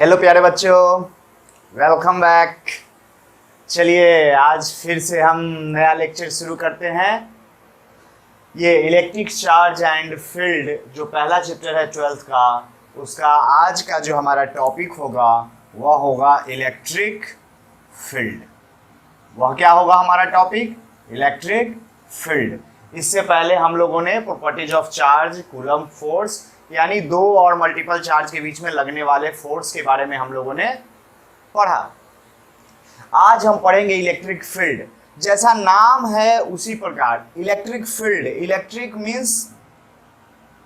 Hello प्यारे बच्चों, welcome back. चलिए आज फिर से हम नया लेक्चर शुरू करते हैं। ये इलेक्ट्रिक चार्ज एंड फील्ड जो पहला चैप्टर है 12th का, उसका आज का जो हमारा टॉपिक होगा वह होगा इलेक्ट्रिक फील्ड। वह क्या होगा हमारा टॉपिक? Electric field. इससे पहले हम लोगों ने properties of charge, coulomb force, यानी दो और मल्टीपल चार्ज के बीच में लगने वाले फोर्स के बारे में हम लोगों ने पढ़ा। आज हम पढ़ेंगे इलेक्ट्रिक फील्ड। जैसा नाम है उसी प्रकार electric field, electric means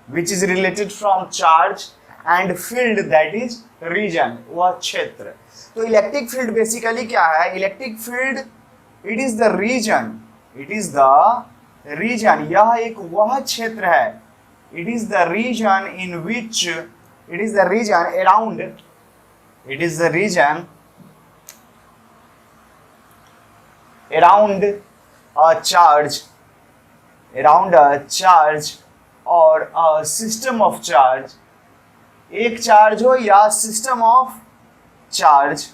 which is related from charge and field that is region, वह क्षेत्र। तो इलेक्ट्रिक फील्ड बेसिकली क्या है? Electric field it is the region, it is the region, यह एक वह क्षेत्र है। It is the region in which, it is the region around, it is the region around a charge, around a charge or a system of charge, एक charge हो या system of charge.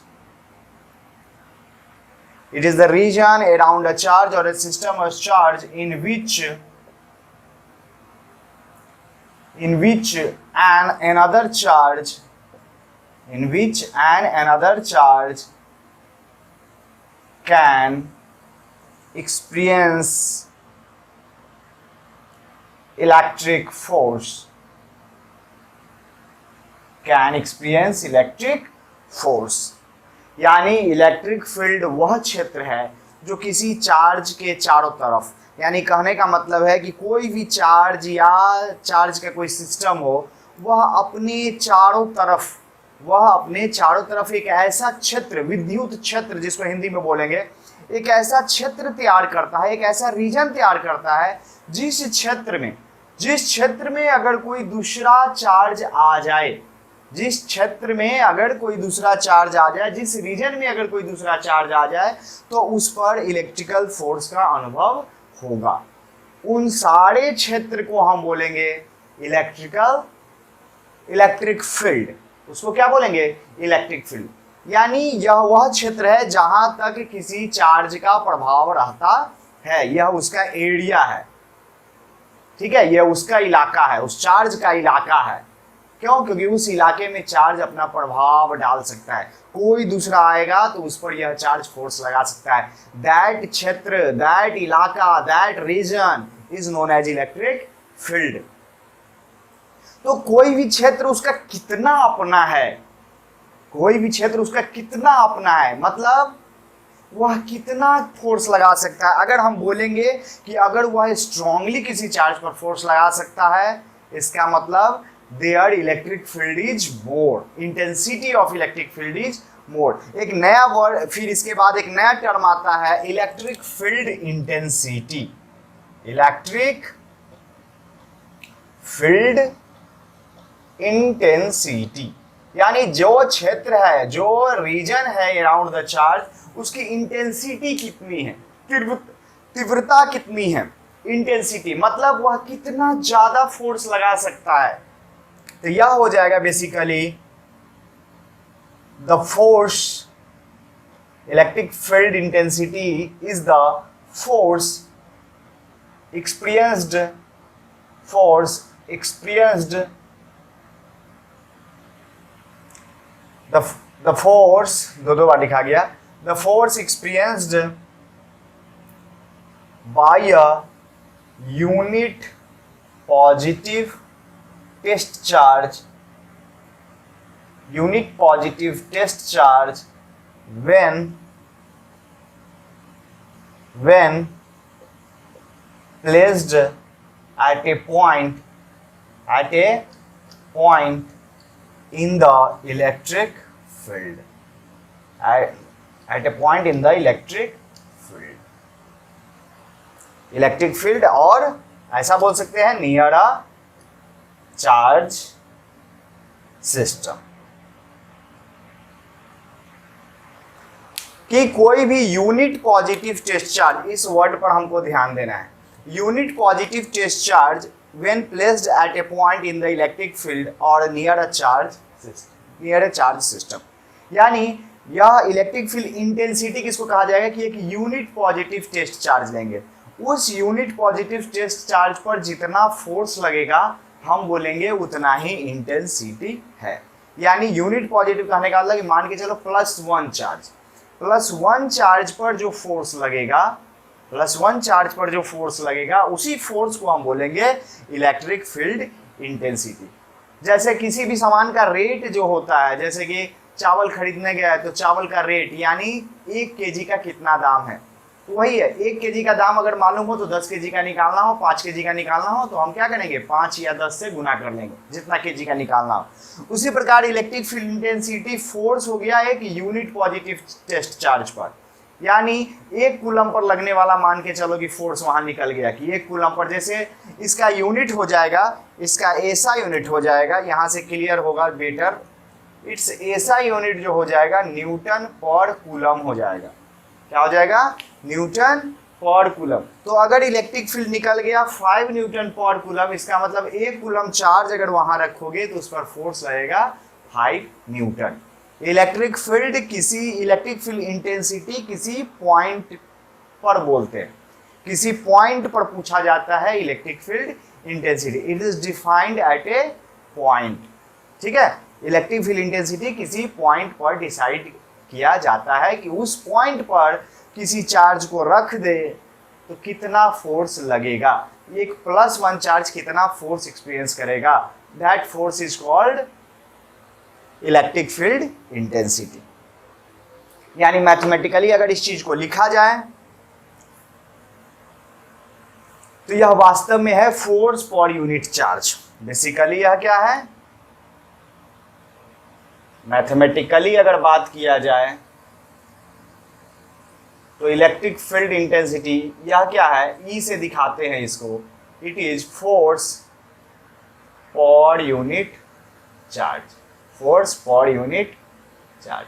It is the region around a charge or a system of charge in which another charge can experience electric force, यानी electric field वह क्षेत्र है जो किसी charge के चारों तरफ, यानी कहने का मतलब है कि कोई भी चार्ज या चार्ज का कोई सिस्टम हो, वह अपने चारों तरफ एक ऐसा क्षेत्र, विद्युत क्षेत्र जिसको हिंदी में बोलेंगे, एक ऐसा क्षेत्र तैयार करता है, एक ऐसा रीजन तैयार करता है जिस क्षेत्र में अगर कोई दूसरा चार्ज आ जाए, जिस क्षेत्र में अगर कोई दूसरा चार्ज आ जाए, जिस रीजन में अगर कोई दूसरा चार्ज आ जाए, तो उस पर इलेक्ट्रिकल फोर्स का अनुभव होगा। उन सारे क्षेत्र को हम बोलेंगे इलेक्ट्रिक फील्ड। उसको क्या बोलेंगे? Electric field. यानी यह वह क्षेत्र है जहां तक किसी चार्ज का प्रभाव रहता है, यह उसका एरिया है, ठीक है, यह उसका इलाका है, उस चार्ज का इलाका है। क्यों? क्योंकि उस इलाके में चार्ज अपना प्रभाव डाल सकता है, कोई दूसरा आएगा तो उस पर यह चार्ज फोर्स लगा सकता है। दैट क्षेत्र, दैट इलाका, that region is known as electric field. तो कोई भी क्षेत्र उसका कितना अपना है, मतलब वह कितना फोर्स लगा सकता है। अगर हम बोलेंगे कि अगर वह स्ट्रांगली किसी चार्ज पर फोर्स लगा सकता है, इसका मतलब their electric field is more, intensity of electric field is more। एक नया वर्ड, फिर इसके बाद एक नया टर्म आता है electric field intensity. Electric field intensity यानी जो क्षेत्र है, जो रीजन है अराउंड द चार्ज, उसकी इंटेंसिटी कितनी है, तीव्रता कितनी है। इंटेंसिटी मतलब वह कितना ज्यादा फोर्स लगा सकता है। तो यह हो जाएगा basically the force, electric field intensity is the force experienced, the force दो बार लिखा गया, the force experienced bye a unit positive test charge, unit positive test charge when placed at a point in the electric field, at a point in the electric field, और ऐसा बोल सकते हैं near a charge system. कि कोई भी unit positive test charge, इस word पर हमको ध्यान देना है। Unit positive test charge when placed at a point in the electric field or near a charge system, near A charge system. यानी यह इलेक्ट्रिक फील्ड इंटेंसिटी किसको कहा जाएगा कि एक यूनिट पॉजिटिव टेस्ट चार्ज लेंगे, उस यूनिट पॉजिटिव टेस्ट चार्ज पर जितना फोर्स लगेगा हम बोलेंगे उतना ही इंटेंसिटी है। यानी यूनिट पॉजिटिव कहने का मतलब मान के चलो +1 चार्ज, +1 चार्ज पर जो फोर्स लगेगा, +1 चार्ज पर जो फोर्स लगेगा उसी फोर्स को हम बोलेंगे इलेक्ट्रिक फील्ड इंटेंसिटी। जैसे किसी भी सामान का रेट जो होता है, जैसे कि चावल खरीदने गया है तो चावल का रेट यानी 1 केजी का कितना दाम है, तो वही है 1 केजी का दाम अगर मालूम हो तो 10 केजी का निकालना हो, 5 केजी का निकालना हो तो हम क्या करेंगे 5 या 10 से गुना कर लेंगे जितना केजी का निकालना हो। उसी प्रकार इलेक्ट्रिक फील्ड इंटेंसिटी फोर्स हो गया एक यूनिट पॉजिटिव टेस्ट चार्ज पर, यानी 1 कूलम पर लगने वाला मान के चलो कि फोर्स वहां निकल गया कि 1 कूलम पर, जैसे इसका यूनिट हो जाएगा, इसका ऐसा यूनिट हो जाएगा, यहाँ से क्लियर होगा बेटर, इट्स ऐसा यूनिट जो हो जाएगा न्यूटन पर कूलम हो जाएगा। क्या हो जाएगा? न्यूटन पर कूलम। तो अगर इलेक्ट्रिक फील्ड निकल गया 5 न्यूटन पर कूलम, इसका मतलब 1 कूलम चार्ज अगर वहां रखोगे तो उस पर फोर्स लगेगा 5 न्यूटन। इलेक्ट्रिक फील्ड इंटेंसिटी किसी पॉइंट पर बोलते हैं, किसी पॉइंट पर पूछा जाता है electric field intensity, it is defined at A point. ठीक है, इलेक्ट्रिक फील्ड इंटेंसिटी किसी पॉइंट पर डिसाइड किया जाता है कि उस पॉइंट पर किसी चार्ज को रख दे तो कितना फोर्स लगेगा, एक +1 चार्ज कितना फोर्स एक्सपीरियंस करेगा, that force is called electric field intensity. यानी मैथमेटिकली अगर इस चीज को लिखा जाए तो यह वास्तव में है force per unit charge. Basically यह क्या है? मैथमेटिकली अगर बात किया जाए तो इलेक्ट्रिक फील्ड इंटेंसिटी यह क्या है, ई से दिखाते हैं इसको, it is force per unit charge, force per unit charge.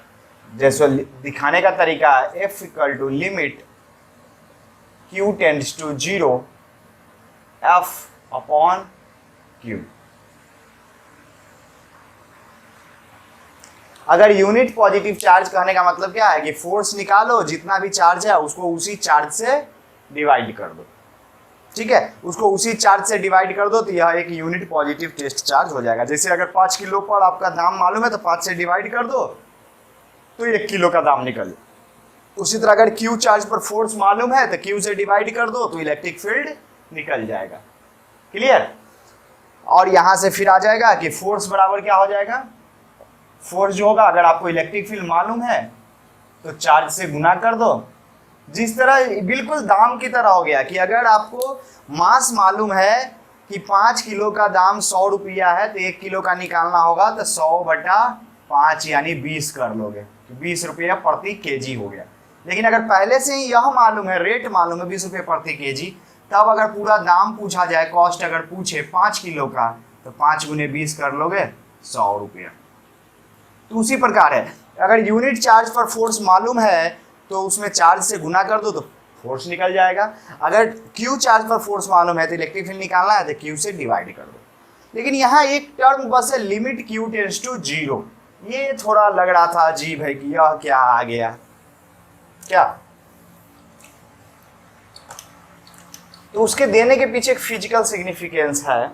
जैसे दिखाने का तरीका है F = limit Q tends to 0 F/Q। अगर यूनिट पॉजिटिव चार्ज कहने का मतलब क्या है कि फोर्स निकालो, जितना भी चार्ज है उसको उसी चार्ज से डिवाइड कर दो। ठीक है, उसको उसी चार्ज से डिवाइड कर दो तो यह एक यूनिट पॉजिटिव टेस्ट चार्ज हो जाएगा। जैसे अगर 5 किलो पर आपका दाम मालूम है तो 5 से डिवाइड कर दो तो 1 किलो का दाम निकल जाए। उसी तरह अगर Q चार्ज पर फोर्स मालूम है तो Q से डिवाइड कर दो तो इलेक्ट्रिक फील्ड निकल जाएगा। क्लियर? और यहां से फिर आ जाएगा कि फोर्स बराबर क्या हो जाएगा, फोर्स जो होगा अगर आपको इलेक्ट्रिक फील्ड मालूम है तो चार्ज से गुना कर दो। जिस तरह बिल्कुल दाम की तरह हो गया कि अगर आपको मास मालूम है कि 5 किलो का दाम 100 रुपया है तो 1 किलो का निकालना होगा तो 100/5 यानी 20 कर लोगे तो 20 रुपया प्रति केजी हो गया। लेकिन अगर पहले से ही यह मालूम है, रेट मालूम है 20 रुपये प्रति केजी, तब अगर पूरा दाम पूछा जाए, कॉस्ट अगर पूछे 5 किलो का तो 5 × 20 कर लोगे 100 रुपया। तो उसी प्रकार है, अगर यूनिट चार्ज पर फोर्स मालूम है तो उसमें चार्ज से गुना कर दो तो फोर्स निकल जाएगा। अगर Q चार्ज पर फोर्स मालूम है तो इलेक्ट्रिक फील्ड निकालना है तो Q से डिवाइड कर दो। लेकिन यहाँ एक टर्म बस है लिमिट Q टेंड्स टू 0, ये थोड़ा लग रहा था अजीब है कि यह क्या आ गया क्या। तो उसके देने के पीछे एक फिजिकल सिग्निफिकेंस है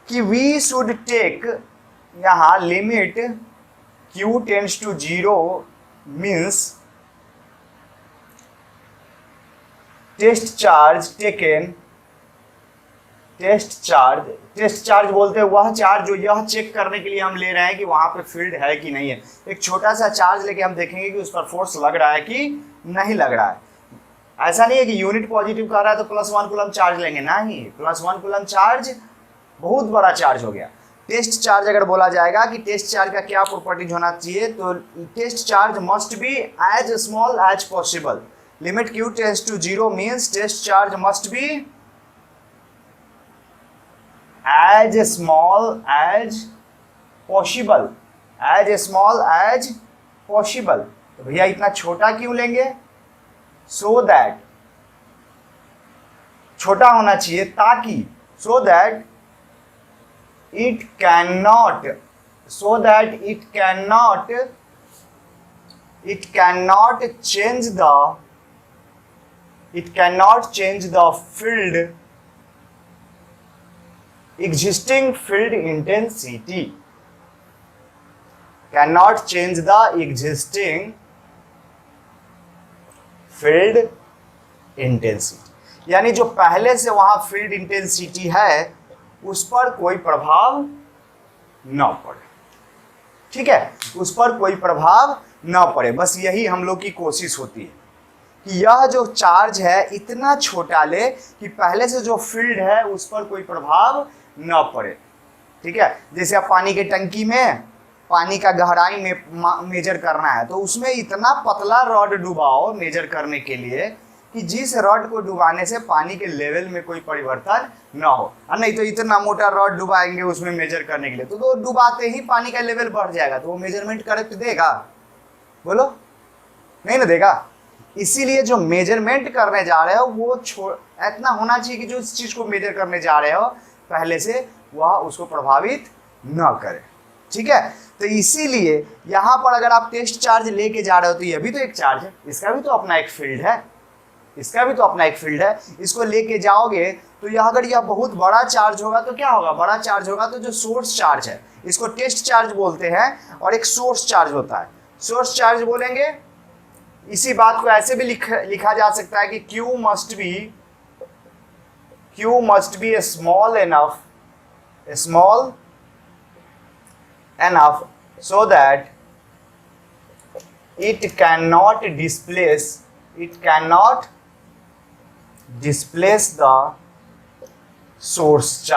कि वी शुड टेक यहाँ limit Q tends to 0 means test charge taken, test charge बोलते हैं वह चार्ज जो यह चेक करने के लिए हम ले रहे हैं कि वहां पे फील्ड है कि नहीं है। एक छोटा सा चार्ज लेके हम देखेंगे कि उस पर फोर्स लग रहा है कि नहीं लग रहा है। ऐसा नहीं है कि यूनिट पॉजिटिव कर रहा है तो +1 कूलम चार्ज लेंगे, नहीं, +1 कूलम चार्ज बहुत बड़ा चार्ज हो गया। टेस्ट चार्ज अगर बोला जाएगा कि टेस्ट चार्ज का क्या प्रॉपर्टीज होना चाहिए तो test charge must be as small as possible. Limit Q tends to 0 means test charge must be as small as possible, as small as possible. तो भैया इतना छोटा क्यों लेंगे? सो दैट, छोटा होना चाहिए ताकि, so that it can not so that it cannot change the field existing field intensity, cannot change the existing field intensity, यानी जो पहले से वहां फील्ड इंटेंसिटी है उस पर कोई प्रभाव न पड़े। ठीक है, उस पर कोई प्रभाव न पड़े, बस यही हम लोग की कोशिश होती है कि यह जो चार्ज है इतना छोटा ले कि पहले से जो फील्ड है उस पर कोई प्रभाव न पड़े। ठीक है, जैसे आप पानी के टंकी में पानी का गहराई में मेजर करना है तो उसमें इतना पतला रॉड डुबाओ मेजर करने के लिए कि जिस रॉड को डुबाने से पानी के लेवल में कोई परिवर्तन न हो, और नहीं तो इतना मोटा रॉड डुबाएंगे उसमें मेजर करने के लिए तो डुबाते ही पानी का लेवल बढ़ जाएगा, तो वो मेजरमेंट करेक्ट देगा? बोलो, नहीं ना देगा। इसीलिए जो मेजरमेंट करने जा रहे हो वो इतना होना चाहिए कि जो इस चीज को मेजर करने जा रहे हो पहले से वह उसको प्रभावित न करे। ठीक है, तो इसीलिए यहाँ पर अगर आप टेस्ट चार्ज लेके जा रहे हो तो यह भी तो एक चार्ज है, इसका भी तो अपना एक फील्ड है, इसका भी तो अपना एक फील्ड है। इसको लेके जाओगे तो यह अगर यह बहुत बड़ा चार्ज होगा तो क्या होगा? बड़ा चार्ज होगा तो जो सोर्स चार्ज है इसको टेस्ट चार्ज बोलते हैं और एक सोर्स चार्ज होता है, सोर्स चार्ज बोलेंगे। इसी बात को ऐसे भी लिखा जा सकता है कि Q must be small enough so that it cannot displace the source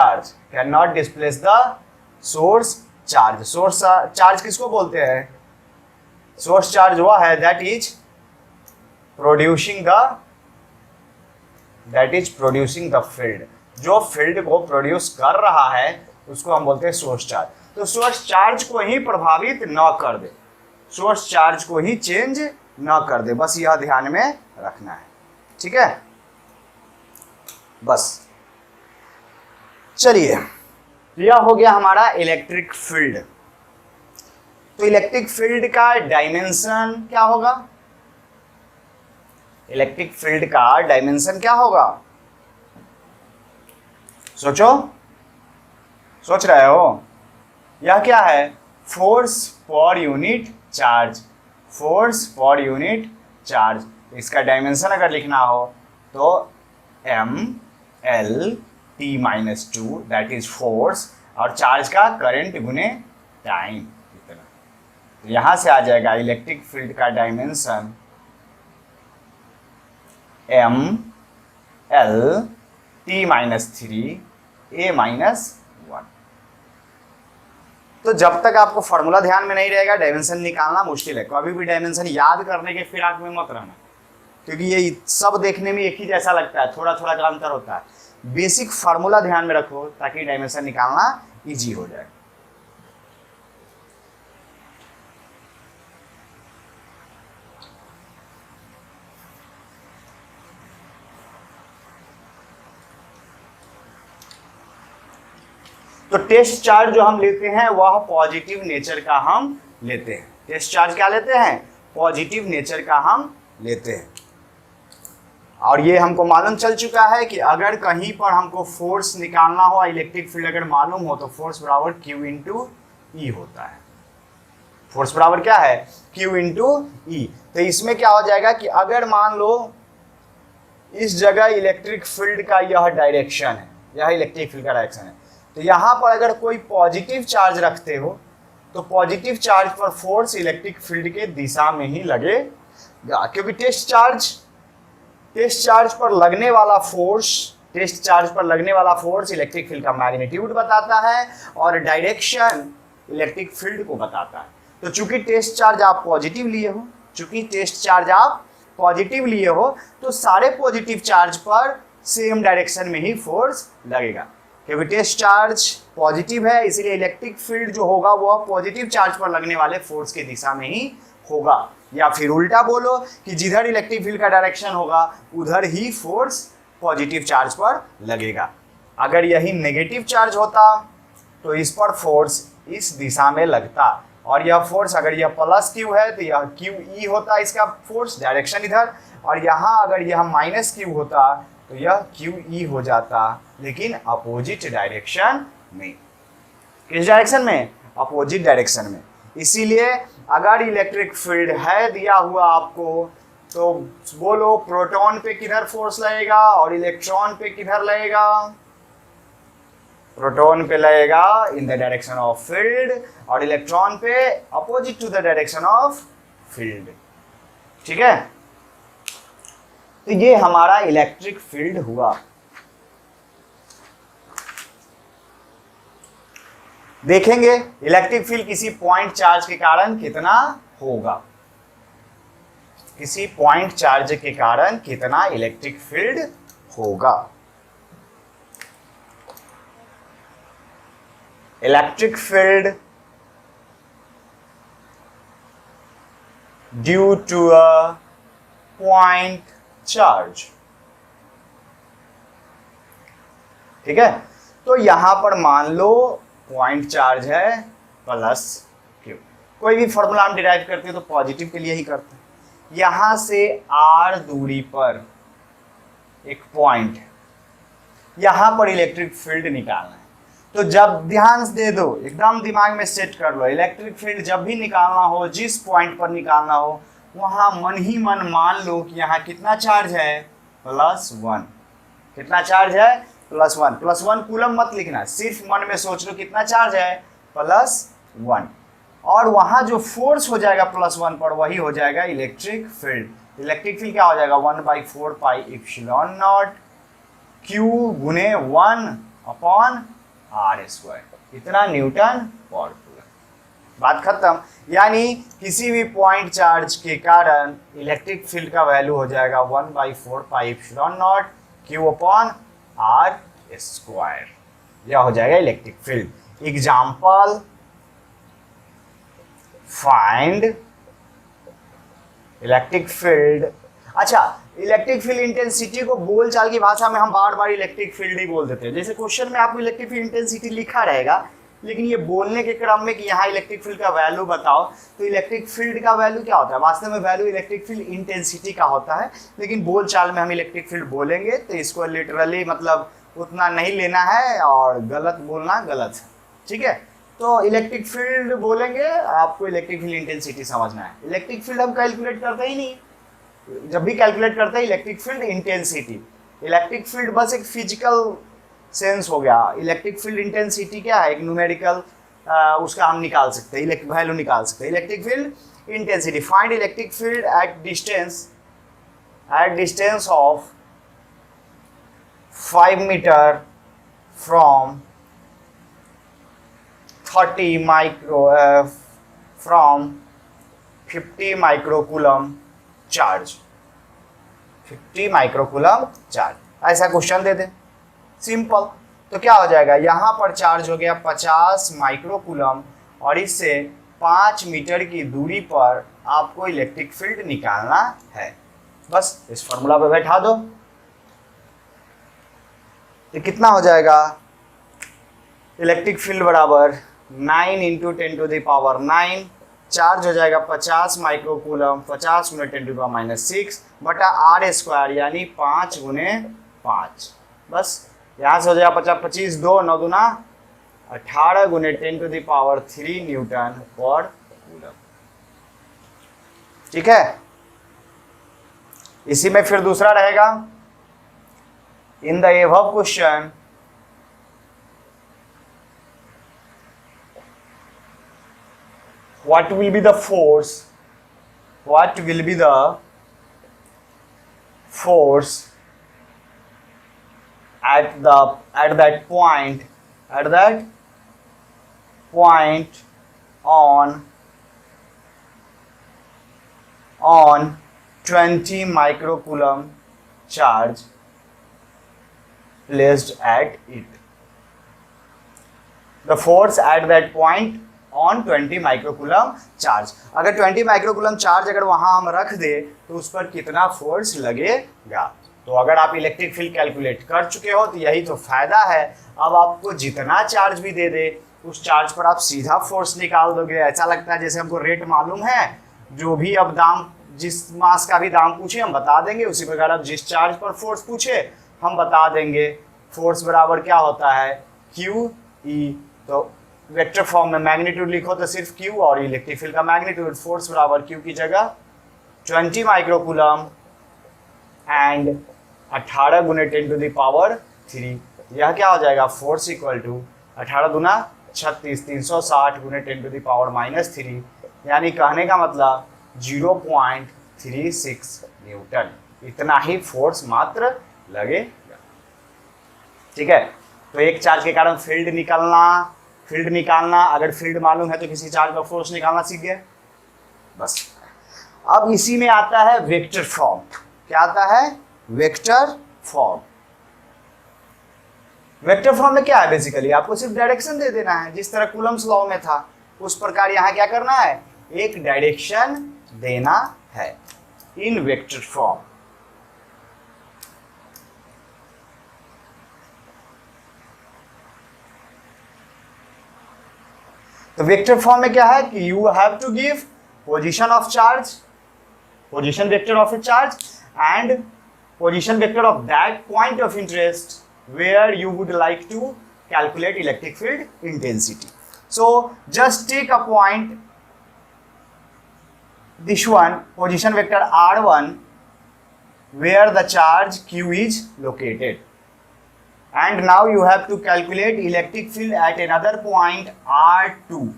charge, source charge किसको बोलते हैं? सोर्स चार्ज वह है that is producing the field, जो फील्ड को प्रोड्यूस कर रहा है उसको हम बोलते हैं सोर्स चार्ज। तो सोर्स चार्ज को ही प्रभावित न कर दे, सोर्स चार्ज को ही चेंज न कर दे, बस यह ध्यान में रखना है। ठीक है, बस चलिए, यह हो गया हमारा इलेक्ट्रिक फील्ड। तो इलेक्ट्रिक फील्ड का डायमेंशन क्या होगा? इलेक्ट्रिक फील्ड का डायमेंशन क्या होगा? सोचो, सोच रहे हो? यह क्या है? Force per unit charge, force per unit charge. इसका डायमेंशन अगर लिखना हो तो mL/t-2 दैट इज फोर्स, और चार्ज का करंट गुने टाइम इतना। तो यहां से आ जाएगा इलेक्ट्रिक फील्ड का डायमेंशन mL/t-3 A-1। तो जब तक आपको फॉर्मूला ध्यान में नहीं रहेगा डायमेंशन निकालना मुश्किल है। कभी भी डायमेंशन याद करने के फिराक में मत रहना, क्योंकि ये सब देखने में एक ही जैसा लगता है, थोड़ा थोड़ा का अंतर होता है। बेसिक फार्मूला ध्यान में रखो ताकि डायमेंशन निकालना इजी हो जाए। तो टेस्ट चार्ज जो हम लेते हैं वह पॉजिटिव नेचर का हम लेते हैं। टेस्ट चार्ज क्या लेते हैं? पॉजिटिव नेचर का हम लेते हैं। और ये हमको मालूम चल चुका है कि अगर कहीं पर हमको फोर्स निकालना हो, इलेक्ट्रिक फील्ड अगर मालूम हो तो फोर्स बराबर Q/E होता है। फोर्स बराबर क्या है? Q/E। तो इसमें क्या हो जाएगा कि अगर मान लो इस जगह इलेक्ट्रिक फील्ड का यह डायरेक्शन है, यह इलेक्ट्रिक फील्ड का डायरेक्शन है, तो यहाँ पर अगर कोई पॉजिटिव चार्ज रखते हो तो पॉजिटिव चार्ज पर फोर्स इलेक्ट्रिक फील्ड के दिशा में ही लगेगा, क्योंकि टेस्ट चार्ज पर लगने वाला फोर्स इलेक्ट्रिक फील्ड का मैग्नीट्यूड बताता है और डायरेक्शन इलेक्ट्रिक फील्ड को बताता है। तो चूंकि टेस्ट चार्ज आप पॉजिटिव लिए हो तो सारे पॉजिटिव चार्ज पर सेम डायरेक्शन में ही फोर्स लगेगा, क्योंकि टेस्ट चार्ज पॉजिटिव है इसलिए इलेक्ट्रिक फील्ड जो होगा वह पॉजिटिव चार्ज पर लगने वाले फोर्स की दिशा में ही होगा। या फिर उल्टा बोलो कि जिधर इलेक्ट्रिक फील्ड का डायरेक्शन होगा उधर ही फोर्स पॉजिटिव चार्ज पर लगेगा। अगर यही नेगेटिव चार्ज होता तो इस पर फोर्स इस दिशा में लगता, और यह फोर्स अगर यह प्लस क्यू है तो यह क्यू ई होता इसका फोर्स, डायरेक्शन इधर, और यहाँ अगर यह माइनस क्यू होता तो यह क्यू ई हो जाता, लेकिन अपोजिट डायरेक्शन में। किस डायरेक्शन में? अपोजिट डायरेक्शन में। इसीलिए अगर इलेक्ट्रिक फील्ड है दिया हुआ आपको, तो बोलो प्रोटॉन पे किधर फोर्स लगेगा और इलेक्ट्रॉन पे किधर लगेगा? प्रोटॉन पे लगेगा in the direction of field, और इलेक्ट्रॉन पे opposite to the direction of field. ठीक है, तो ये हमारा इलेक्ट्रिक फील्ड हुआ। देखेंगे इलेक्ट्रिक फील्ड किसी पॉइंट चार्ज के कारण कितना होगा, किसी पॉइंट चार्ज के कारण कितना इलेक्ट्रिक फील्ड होगा। Electric field due to a point charge. ठीक है, तो यहां पर मान लो पॉइंट चार्ज है प्लस क्यू। कोई भी फॉर्मूला हम डिराइव करते हैं तो पॉजिटिव के लिए ही करते हैं। यहां से r दूरी पर एक पॉइंट, यहां पर इलेक्ट्रिक फील्ड निकालना है। तो जब ध्यान दे दो, एकदम दिमाग में सेट कर लो, इलेक्ट्रिक फील्ड जब भी निकालना हो, जिस पॉइंट पर निकालना हो, वहां मन ही मन मान लो कि यहाँ कितना चार्ज है? +1। कितना चार्ज है? +1। +1 कूलम मत लिखना, सिर्फ मन में सोच लो कितना चार्ज है? +1। और वहां जो फोर्स हो जाएगा +1 पर, वही हो जाएगा इलेक्ट्रिक फील्ड। इलेक्ट्रिक फील्ड क्या हो जाएगा? 1/4πε0 Q गुने 1/r²। इतना न्यूटन पर कूलम। बात खत्म। यानी किसी भी पॉइंट चार्ज के कारण इलेक्ट्रिक फील्ड का वैल्यू हो जाएगा 1/4πε0 Q/r²। यह हो जाएगा electric field. Example, find electric field. अच्छा, इलेक्ट्रिक फील्ड इंटेंसिटी को बोलचाल की भाषा में हम बार बार इलेक्ट्रिक फील्ड ही बोल देते हैं। जैसे क्वेश्चन में आपको इलेक्ट्रिक फील्ड इंटेंसिटी लिखा रहेगा, लेकिन ये बोलने के क्रम में कि यहाँ इलेक्ट्रिक फील्ड का वैल्यू बताओ, तो इलेक्ट्रिक फील्ड का वैल्यू क्या होता है? वास्तव में वैल्यू इलेक्ट्रिक फील्ड इंटेंसिटी का होता है, लेकिन बोलचाल में हम इलेक्ट्रिक फील्ड बोलेंगे तो इसको लिटरली मतलब उतना नहीं लेना है, और गलत बोलना गलत है। ठीक है, तो इलेक्ट्रिक फील्ड बोलेंगे, आपको इलेक्ट्रिक फील्ड इंटेंसिटी समझना है। इलेक्ट्रिक फील्ड हम कैलकुलेट करते ही नहीं, जब भी कैलकुलेट करते हैं electric field intensity. Electric field बस एक फिजिकल सेंस हो गया। इलेक्ट्रिक फील्ड इंटेंसिटी क्या है? एक न्यूमेरिकल, उसका हम निकाल सकते हैं, वैल्यू निकाल सकते हैं। Electric field intensity, find electric field at distance of 5 metre from 50 microcoulomb charge. 50 microcoulomb charge, ऐसा क्वेश्चन दे दे, सिंपल। तो क्या हो जाएगा? यहाँ पर चार्ज हो गया 50 माइक्रोकूलम, और इससे 5 मीटर की दूरी पर आपको इलेक्ट्रिक फील्ड निकालना है। बस इस फॉर्मूला पे बैठा दो, तो कितना हो जाएगा? इलेक्ट्रिक फील्ड बराबर 9 × 10⁻⁹, चार्ज हो जाएगा 50 माइक्रोकूलम, 50 × 10⁻⁶ बटा r², यानी 5 × 5। बस यहाँ से हो जाएगा 50, 25, 2, 9 दूना 18 × 10⁻³ न्यूटन पर कूलम। ठीक है, इसी में फिर दूसरा रहेगा, in the above question what will be the force at that point on 20 microcoulomb charge placed at it. The force at that point on 20 microcoulomb charge. अगर 20 माइक्रोकूलम चार्ज अगर वहां हम रख दे तो उस पर कितना फोर्स लगेगा। तो अगर आप इलेक्ट्रिक फील्ड कैलकुलेट कर चुके हो तो यही तो फायदा है। अब आपको जितना चार्ज भी दे दे उस चार्ज पर आप सीधा फोर्स निकाल दोगे। ऐसा लगता है जैसे हमको रेट मालूम है, जो भी अब दाम, जिस मास का भी दाम पूछे हम बता देंगे, उसी प्रकार अब जिस चार्ज पर फोर्स पूछे हम बता देंगे। फोर्स बराबर क्या होता है, क्यू ई। तो वेक्टर फॉर्म में मैग्नीट्यूड लिखो तो सिर्फ क्यू, और इलेक्ट्रिक फील्ड का मैग्नीट्यूड फोर्स बराबर क्यू की जगह 20 माइक्रोकूलम एंड 18 गुने 10 टू द पावर 3। यह क्या हो जाएगा, फोर्स इक्वल टू 18 गुना 36, 360 गुने 10 टू द पावर -3, यानी कहने का मतलब 0.36 न्यूटन। इतना ही फोर्स मात्र लगेगा। ठीक है, तो एक चार्ज के कारण फील्ड निकालना, अगर फील्ड मालूम है तो किसी चार्ज का फोर्स निकालना सीख गए बस। अब इसी में आता है वेक्टर फॉर्म। क्या आता है, वेक्टर फॉर्म। वेक्टर फॉर्म में क्या है, बेसिकली आपको सिर्फ डायरेक्शन दे देना है, जिस तरह कूलम्स लॉ में था उस प्रकार यहाँ क्या करना है, एक डायरेक्शन देना है इन वेक्टर फॉर्म। तो वेक्टर फॉर्म में क्या है कि you have to give position of charge, position vector of a charge and position vector of that point of interest where you would like to calculate electric field intensity. So just take a point, this one, position vector r1, where the charge q is located, and now you have to calculate electric field at another point r2.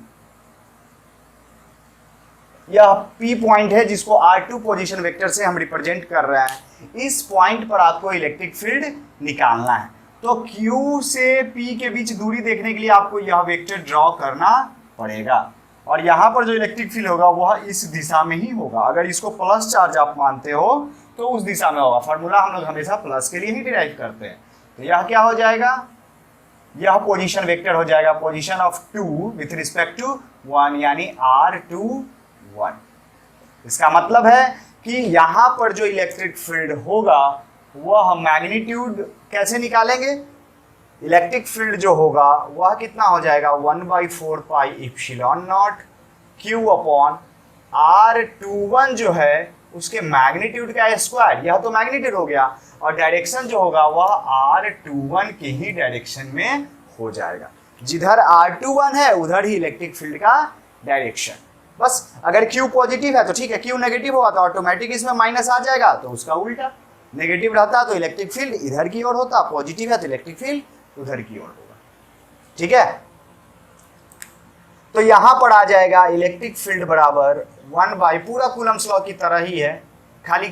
यह p point है जिसको r2 position vector से हम represent कर रहे हैं। इस point पर आपको इलेक्ट्रिक फील्ड निकालना है। तो Q से P के बीच दूरी देखने के लिए आपको यह वेक्टर ड्रॉ करना पड़ेगा, और यहाँ पर जो इलेक्ट्रिक फील्ड होगा वह इस दिशा में ही होगा। अगर इसको प्लस चार्ज आप मानते हो तो उस दिशा में होगा। फार्मूला हम लोग हमेशा प्लस के लिए ही डिराइव करते हैं। तो यह क्या हो जाएगा, यह पोजीशन वेक्टर हो जाएगा, position of 2 with respect to 1, यानी r21। इसका मतलब है कि यहाँ पर जो इलेक्ट्रिक फील्ड होगा वह मैग्नीट्यूड कैसे निकालेंगे, इलेक्ट्रिक फील्ड जो होगा वह कितना हो जाएगा, 1/4 pi epsilon not Q upon r21 जो है उसके मैग्नीट्यूड का स्क्वायर। यह तो मैग्नीट्यूड हो गया, और डायरेक्शन जो होगा वह r21 के ही डायरेक्शन में हो जाएगा। जिधर r21 है उधर ही इलेक्ट्रिक फील्ड का डायरेक्शन। बस अगर Q पॉजिटिव है तो ठीक है, Q नेगेटिव होगा तो ऑटोमेटिक इसमें माइनस आ जाएगा, तो उसका उल्टा। नेगेटिव रहता तो इलेक्ट्रिक फील्ड इधर की ओर होता, पॉजिटिव है तो इलेक्ट्रिक फील्ड उधर की ओर होगा। ठीक है, तो यहां पर आ जाएगा इलेक्ट्रिक फील्ड बराबर 1 पूरा कूलम्स लॉ की तरह ही है, खाली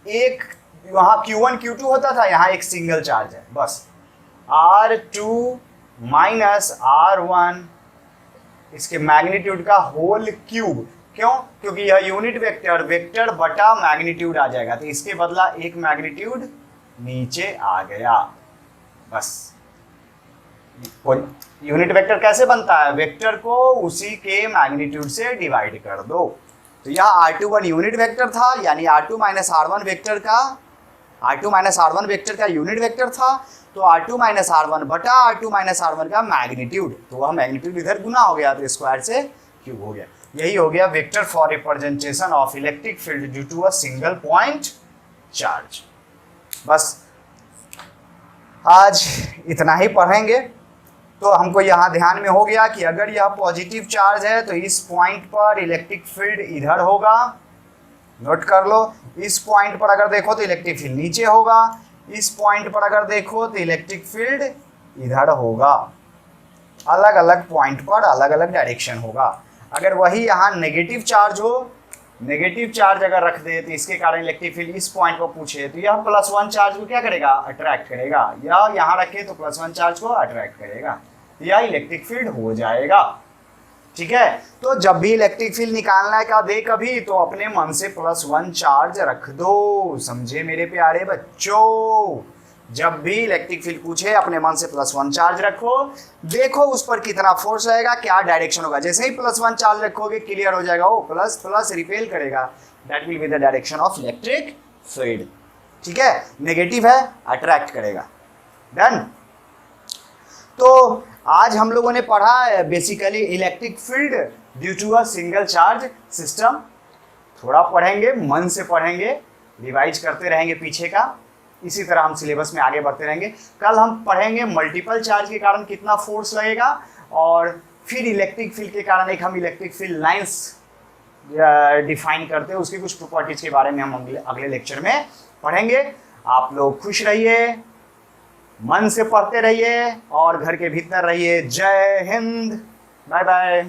एक वहां Q1 Q2 होता था, यहाँ एक सिंगल चार्ज है बस, R2 माइनस R1 इसके मैग्नीट्यूड का होल क्यूब। क्यों, क्योंकि यह यूनिट वेक्टर, वेक्टर बटा मैग्नीट्यूड आ जाएगा, तो इसके बदला एक मैग्नीट्यूड नीचे आ गया बस। यूनिट वेक्टर कैसे बनता है, वेक्टर को उसी के मैग्नीट्यूड से डिवाइड कर दो। तो यह R21 यूनिट वेक्टर था, यानी R2 माइनस R1 वेक्टर का यूनिट वेक्टर था, तो R2 माइनस R1 बटा R2 माइनस R1 का मैग्नीट्यूड, तो वह मैग्नीट्यूड इधर गुना हो गया तो स्क्वायर से क्यूब हो गया। यही हो गया vector for representation of electric field due to a single point charge. बस आज इतना ही पढ़ेंगे। तो हमको यहाँ ध्यान में हो गया कि अगर यह पॉजिटिव चार्ज है तो इस पॉइंट पर इलेक्ट्रिक फील्ड इधर होगा, नोट कर लो। इस पॉइंट पर अगर देखो तो इलेक्ट्रिक फील्ड नीचे होगा, इस पॉइंट पर अगर देखो तो इलेक्ट्रिक फील्ड इधर होगा। अलग अलग पॉइंट पर अलग अलग डायरेक्शन होगा। अगर वही यहाँ नेगेटिव चार्ज हो, नेगेटिव चार्ज अगर रख दे तो इसके कारण इलेक्ट्रिक फील्ड इस पॉइंट पर पूछे तो यह +1 चार्ज को क्या करेगा, अट्रैक्ट करेगा, या यहाँ रखे तो +1 चार्ज को अट्रैक्ट करेगा, यह इलेक्ट्रिक फील्ड हो जाएगा। ठीक है, तो जब भी इलेक्ट्रिक फील्ड निकालना का दे कभी, तो अपने मन से +1 चार्ज रख दो, समझे मेरे प्यारे बच्चों। जब भी इलेक्ट्रिक फील्ड पूछे अपने मन से +1 चार्ज रखो, देखो उस पर कितना फोर्स रहेगा, क्या डायरेक्शन होगा। जैसे ही +1 चार्ज रखोगे क्लियर हो जाएगा, वो प्लस प्लस रिपेल करेगा, that will be the direction of electric field. ठीक है, नेगेटिव है अट्रैक्ट करेगा। डन। तो आज हम लोगों ने पढ़ा basically electric field due to a single charge system. थोड़ा पढ़ेंगे, मन से पढ़ेंगे, रिवाइज करते रहेंगे पीछे का, इसी तरह हम सिलेबस में आगे बढ़ते रहेंगे। कल हम पढ़ेंगे मल्टीपल चार्ज के कारण कितना फोर्स लगेगा, और फिर इलेक्ट्रिक फील्ड के कारण एक हम इलेक्ट्रिक फील्ड लाइंस डिफाइन करते हैं, उसकी कुछ प्रॉपर्टीज के बारे में हम अगले लेक्चर में पढ़ेंगे। आप लोग खुश रहिए, मन से पढ़ते रहिए और घर के भीतर रहिए। जय हिंद, बाय बाय।